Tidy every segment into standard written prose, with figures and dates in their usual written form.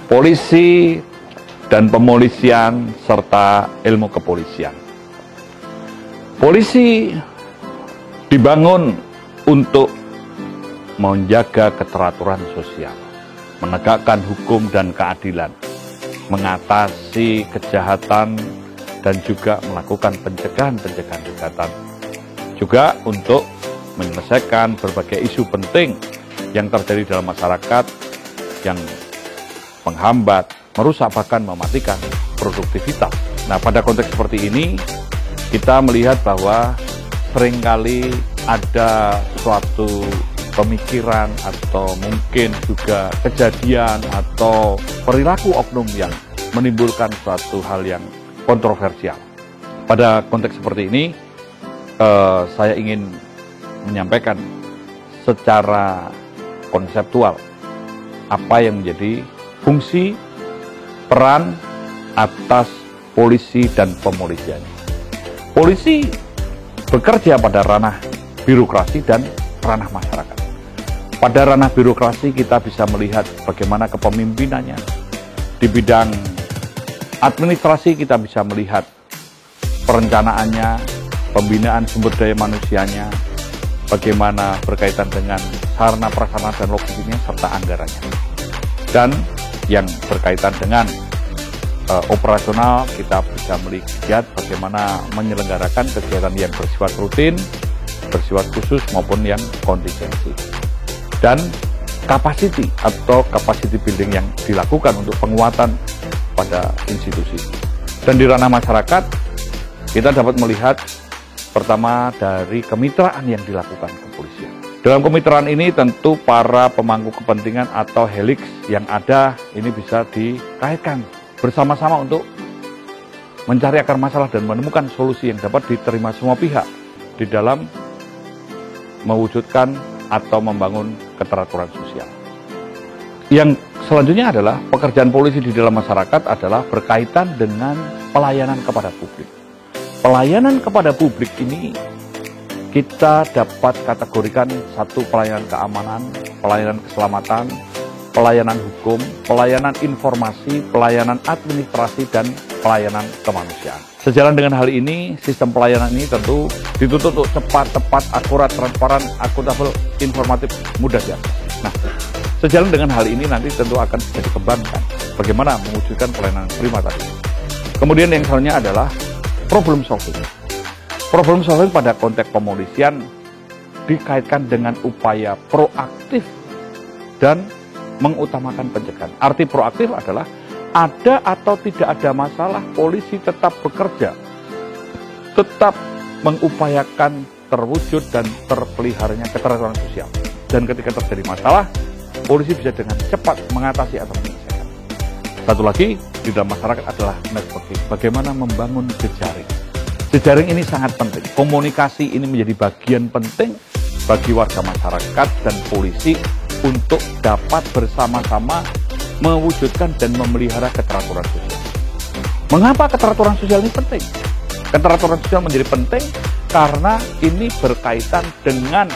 polisi dan pemolisian serta ilmu kepolisian. Polisi dibangun untuk menjaga keteraturan sosial, menegakkan hukum dan keadilan, mengatasi kejahatan dan juga melakukan pencegahan kejahatan, juga untuk menyelesaikan berbagai isu penting yang terjadi dalam masyarakat yang menghambat, merusak, bahkan mematikan produktivitas. Nah, pada konteks seperti ini, kita melihat bahwa seringkali ada suatu pemikiran atau mungkin juga kejadian atau perilaku oknum yang menimbulkan suatu hal yang kontroversial. Pada konteks seperti ini, saya ingin menyampaikan secara konseptual apa yang menjadi fungsi, peran atas polisi dan pemolisian. Polisi bekerja pada ranah birokrasi dan ranah masyarakat. Pada ranah birokrasi kita bisa melihat bagaimana kepemimpinannya. Di bidang administrasi kita bisa melihat perencanaannya, pembinaan sumber daya manusianya, bagaimana berkaitan dengan sarana prasarana dan logistiknya serta anggarannya. Dan yang berkaitan dengan operasional, kita bisa melihat bagaimana menyelenggarakan kegiatan yang bersifat rutin, bersifat khusus maupun yang kontingensi. Dan capacity atau capacity building yang dilakukan untuk penguatan pada institusi. Dan di ranah masyarakat, kita dapat melihat pertama dari kemitraan yang dilakukan kepolisian. Dalam kemitraan ini tentu para pemangku kepentingan atau helix yang ada ini bisa dikaitkan bersama-sama untuk mencari akar masalah dan menemukan solusi yang dapat diterima semua pihak di dalam mewujudkan atau membangun keteraturan sosial. Yang selanjutnya adalah pekerjaan polisi di dalam masyarakat adalah berkaitan dengan pelayanan kepada publik. Pelayanan kepada publik ini kita dapat kategorikan satu pelayanan keamanan, pelayanan keselamatan, pelayanan hukum, pelayanan informasi, pelayanan administrasi, dan pelayanan kemanusiaan. Sejalan dengan hal ini, sistem pelayanan ini tentu dituntut untuk cepat, tepat, akurat, transparan, akuntabel, informatif, mudah diakses. Nah, sejalan dengan hal ini nanti tentu akan bisa dikembangkan bagaimana mewujudkan pelayanan prima tadi. Kemudian yang selanjutnya adalah problem solving. Problem solving pada konteks pemolisian dikaitkan dengan upaya proaktif dan mengutamakan pencegahan. Arti proaktif adalah ada atau tidak ada masalah, polisi tetap bekerja, tetap mengupayakan terwujud dan terpeliharanya keteraturan sosial. Dan ketika terjadi masalah, polisi bisa dengan cepat mengatasi atau menyelesaikan. Satu lagi di dalam masyarakat adalah networking. Bagaimana membangun jejaring. Jejaring ini sangat penting. Komunikasi ini menjadi bagian penting bagi warga masyarakat dan polisi untuk dapat bersama-sama mewujudkan dan memelihara keteraturan sosial. Mengapa keteraturan sosial ini penting? Keteraturan sosial menjadi penting karena ini berkaitan dengan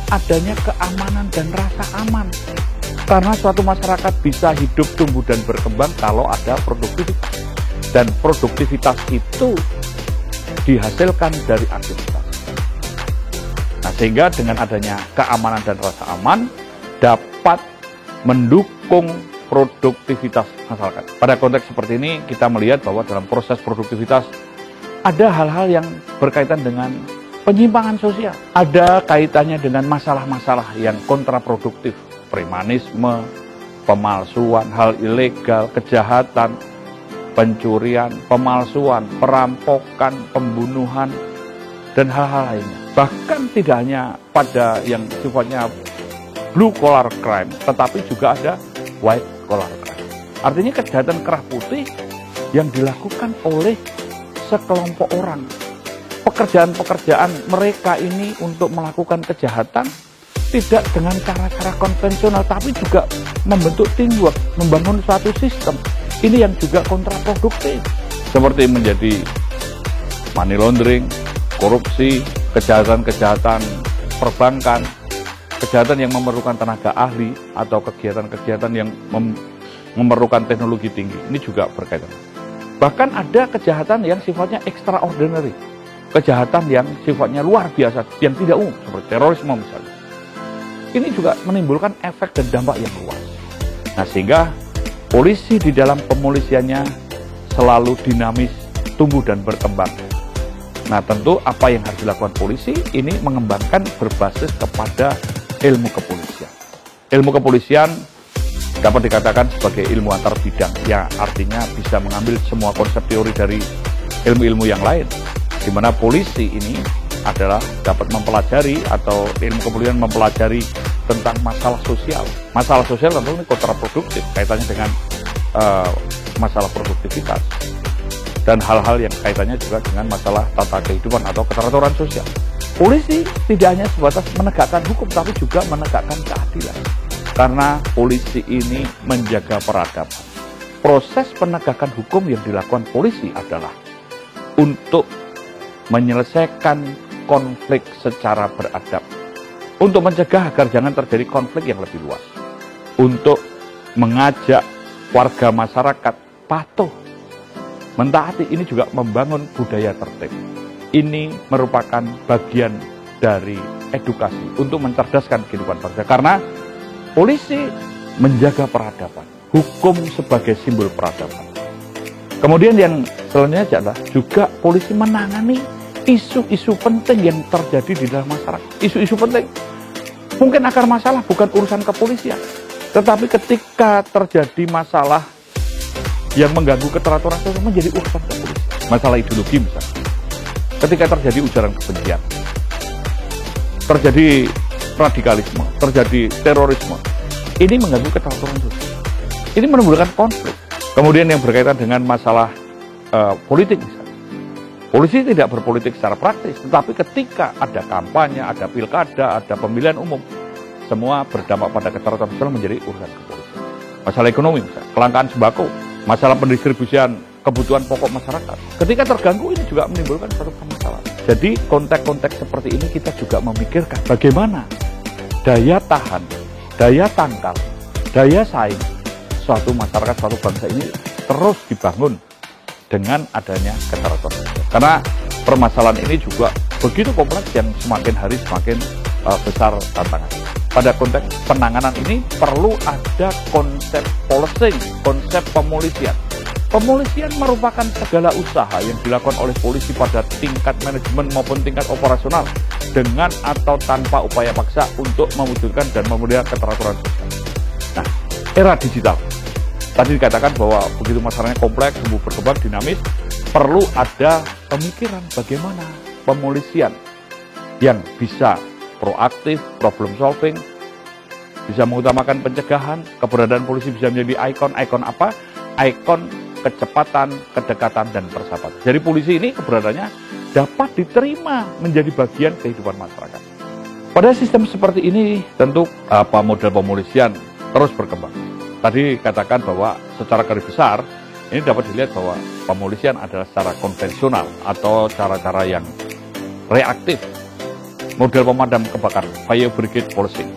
adanya keamanan dan rasa aman. Karena suatu masyarakat bisa hidup, tumbuh, dan berkembang kalau ada produktivitas. Dan produktivitas itu dihasilkan dari aktivitas. Nah, sehingga dengan adanya keamanan dan rasa aman dapat mendukung produktivitas masyarakat. Pada konteks seperti ini, kita melihat bahwa dalam proses produktivitas ada hal-hal yang berkaitan dengan penyimpangan sosial. Ada kaitannya dengan masalah-masalah yang kontraproduktif, premanisme, pemalsuan, hal ilegal, kejahatan, pencurian, pemalsuan, perampokan, pembunuhan, dan hal-hal lainnya. Bahkan tidak hanya pada yang sifatnya blue collar crime, tetapi juga ada white collar crime. Artinya kejahatan kerah putih yang dilakukan oleh sekelompok orang. Pekerjaan-pekerjaan mereka ini untuk melakukan kejahatan tidak dengan cara-cara konvensional, tapi juga membentuk teamwork, membangun suatu sistem. Ini yang juga kontraproduktif. Seperti menjadi money laundering, korupsi, kejahatan-kejahatan perbankan, kejahatan yang memerlukan tenaga ahli, atau kegiatan-kegiatan yang memerlukan teknologi tinggi, ini juga berkaitan. Bahkan ada kejahatan yang sifatnya extraordinary, kejahatan yang sifatnya luar biasa, yang tidak umum, seperti terorisme misalnya. Ini juga menimbulkan efek dan dampak yang luas. Nah, sehingga polisi di dalam pemolisiannya selalu dinamis, tumbuh dan berkembang. Nah, tentu apa yang harus dilakukan polisi ini mengembangkan berbasis kepada ilmu kepolisian. Ilmu kepolisian dapat dikatakan sebagai ilmu antar bidang, yang artinya bisa mengambil semua konsep teori dari ilmu-ilmu yang lain, di mana polisi ini adalah dapat mempelajari, atau ilmu kepolisian mempelajari tentang masalah sosial. Masalah sosial tentu ini kontraproduktif kaitannya dengan masalah produktivitas dan hal-hal yang kaitannya juga dengan masalah tata kehidupan atau keteraturan sosial. Polisi tidak hanya sebatas menegakkan hukum, tapi juga menegakkan keadilan. Karena polisi ini menjaga peradaban. Proses penegakan hukum yang dilakukan polisi adalah untuk menyelesaikan konflik secara beradab, untuk mencegah agar jangan terjadi konflik yang lebih luas, untuk mengajak warga masyarakat patuh, mentaati. Ini juga membangun budaya tertib. Ini merupakan bagian dari edukasi untuk mencerdaskan kehidupan bangsa. Karena polisi menjaga peradaban, hukum sebagai simbol peradaban. Kemudian yang selanjutnya adalah juga polisi menangani isu-isu penting yang terjadi di dalam masyarakat. Isu-isu penting. Mungkin akar masalah bukan urusan kepolisian, tetapi ketika terjadi masalah yang mengganggu keteraturan sosial menjadi urusan kepolisian. Masalah ideologi misalnya. Ketika terjadi ujaran kebencian, terjadi radikalisme, terjadi terorisme, ini mengganggu keteraturan sosial. Ini menimbulkan konflik. Kemudian yang berkaitan dengan masalah politik misalnya. Polisi tidak berpolitik secara praktis, tetapi ketika ada kampanye, ada pilkada, ada pemilihan umum, semua berdampak pada keteraturan sosial menjadi urusan kepolisian. Masalah ekonomi misalnya, kelangkaan sembako, masalah pendistribusian kebutuhan pokok masyarakat. Ketika terganggu ini juga menimbulkan suatu masalah. Jadi konteks-konteks seperti ini kita juga memikirkan bagaimana daya tahan, daya tangkal, daya saing suatu masyarakat, suatu bangsa ini terus dibangun dengan adanya keteraturan sosial. Karena permasalahan ini juga begitu kompleks yang semakin hari semakin besar tantangan. Pada konteks penanganan ini perlu ada konsep policing, konsep pemolisian. Pemolisian merupakan segala usaha yang dilakukan oleh polisi pada tingkat manajemen maupun tingkat operasional dengan atau tanpa upaya paksa untuk mewujudkan dan memelihara keteraturan sosial. Nah, era digital. Tadi dikatakan bahwa begitu masalahnya kompleks, tumbuh berkembang, dinamis, perlu ada pemikiran bagaimana pemolisian yang bisa proaktif, problem solving, bisa mengutamakan pencegahan, keberadaan polisi bisa menjadi ikon apa? Ikon kecepatan, kedekatan, dan persahabatan. Jadi polisi ini keberadaannya dapat diterima menjadi bagian kehidupan masyarakat. Pada sistem seperti ini tentu model pemolisian terus berkembang. Tadi katakan bahwa secara garis besar ini dapat dilihat bahwa pemolisian adalah secara konvensional atau cara-cara yang reaktif. Model pemadam kebakaran, fire brigade policing,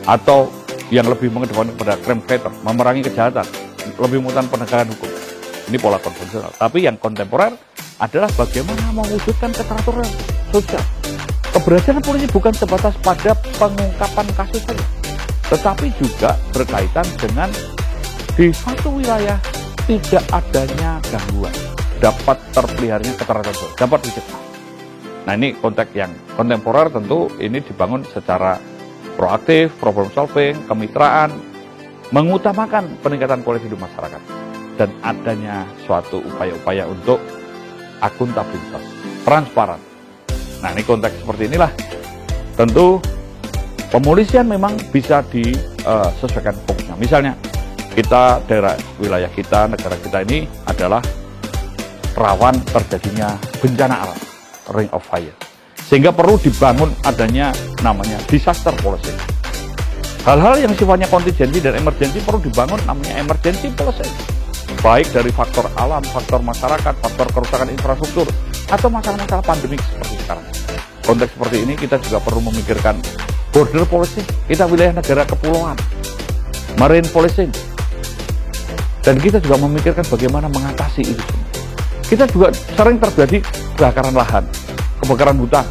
atau yang lebih mengedepankan kepada crime fighter, memerangi kejahatan, lebih mengutamakan penegakan hukum. Ini pola konvensional. Tapi yang kontemporer adalah bagaimana mewujudkan keteraturan sosial. Keberhasilan polisi bukan sebatas pada pengungkapan kasus saja, tetapi juga berkaitan dengan di suatu wilayah tidak adanya gangguan, dapat terpeliharanya keteraturan sosial, dapat dicegah. Nah, ini konteks yang kontemporer tentu ini dibangun secara proaktif, problem solving, kemitraan, mengutamakan peningkatan kualitas hidup masyarakat, dan adanya suatu upaya-upaya untuk akuntabilitas, transparan. Nah, ini konteks seperti inilah. Tentu pemolisian memang bisa disesuaikan fokusnya. Misalnya, kita daerah wilayah kita, negara kita ini adalah rawan terjadinya bencana alam, ring of fire. Sehingga perlu dibangun adanya namanya disaster policing. Hal-hal yang sifatnya kontingensi dan emergensi perlu dibangun namanya emergency policing. Baik dari faktor alam, faktor masyarakat, faktor kerusakan infrastruktur, atau masalah-masalah pandemik seperti sekarang. Konteks seperti ini kita juga perlu memikirkan border policing. Kita wilayah negara kepulauan, marine policing, Dan kita juga memikirkan bagaimana mengatasi itu semua. Kita juga sering terjadi kebakaran lahan, kebakaran hutan.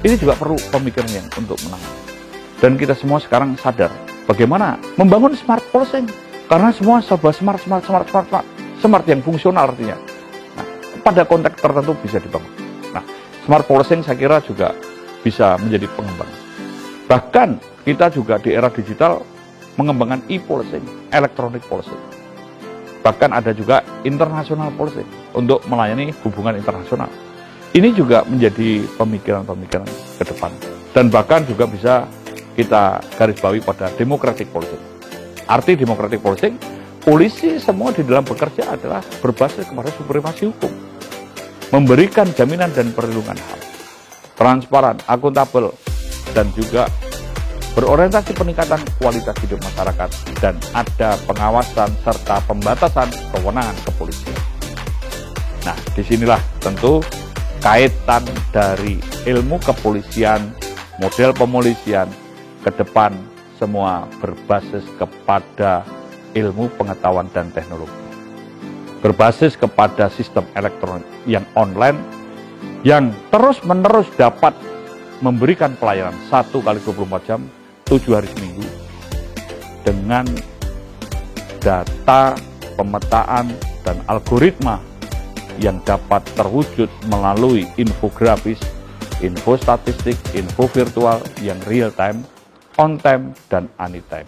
Ini juga perlu pemikiran untuk menangani. Dan kita semua sekarang sadar bagaimana membangun smart policing. Karena semua serba smart yang fungsional artinya. Nah, pada konteks tertentu bisa dibangun. Nah, smart policing saya kira juga bisa menjadi pengembang. Bahkan kita juga di era digital mengembangkan e-policing, electronic policing. Bahkan ada juga international policing untuk melayani hubungan internasional. Ini juga menjadi pemikiran-pemikiran ke depan. Dan bahkan juga bisa kita garis bawahi pada democratic policing. Arti democratic policing, polisi semua di dalam bekerja adalah berbasis kepada supremasi hukum. Memberikan jaminan dan perlindungan HAM. Transparan, akuntabel, dan juga berorientasi peningkatan kualitas hidup masyarakat dan ada pengawasan serta pembatasan kewenangan kepolisian. Nah, disinilah tentu kaitan dari ilmu kepolisian, model pemolisian ke depan semua berbasis kepada ilmu pengetahuan dan teknologi. Berbasis kepada sistem elektronik yang online yang terus-menerus dapat memberikan pelayanan 1 kali 24 jam, 7 hari seminggu dengan data, pemetaan, dan algoritma yang dapat terwujud melalui infografis, info statistik, info virtual yang real time, on time, dan anytime.